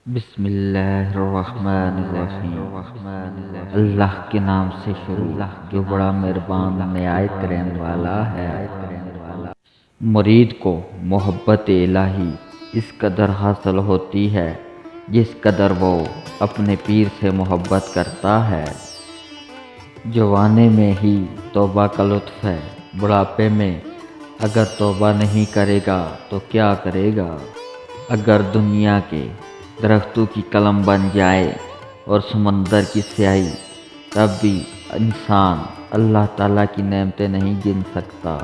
بسم اللہ الرحمن الرحیم۔ اللہ کے نام سے شروع جو بڑا مہربان نہایت رحم والا ہے۔ مرید کو محبت الہی اس قدر حاصل ہوتی ہے جس قدر وہ اپنے پیر سے محبت کرتا ہے۔ جوانے میں ہی توبہ کا لطف ہے، بڑھاپے میں اگر توبہ نہیں کرے گا تو کیا کرے گا؟ اگر دنیا کے درختوں کی قلم بن جائے اور سمندر کی سیاہی، تب بھی انسان اللہ تعالیٰ کی نعمتیں نہیں گن سکتا۔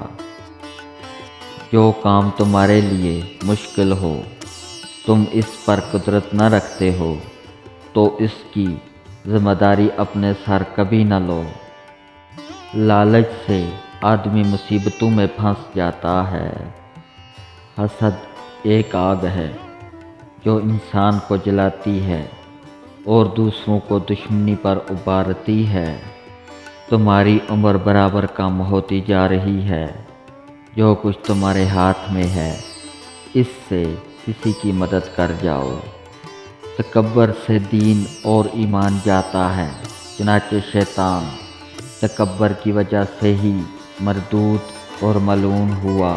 جو کام تمہارے لیے مشکل ہو، تم اس پر قدرت نہ رکھتے ہو تو اس کی ذمہ داری اپنے سر کبھی نہ لو۔ لالچ سے آدمی مصیبتوں میں پھنس جاتا ہے۔ حسد ایک آگ ہے جو انسان کو جلاتی ہے اور دوسروں کو دشمنی پر ابھارتی ہے۔ تمہاری عمر برابر کم ہوتی جا رہی ہے۔ جو کچھ تمہارے ہاتھ میں ہے اس سے کسی کی مدد کر جاؤ۔ تکبر سے دین اور ایمان جاتا ہے، چنانچہ شیطان تکبر کی وجہ سے ہی مردود اور ملعون ہوا۔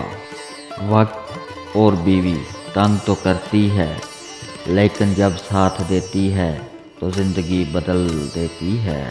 وقت اور بیوی تنگ تو کرتی ہے لیکن جب ساتھ دیتی ہے تو زندگی بدل دیتی ہے۔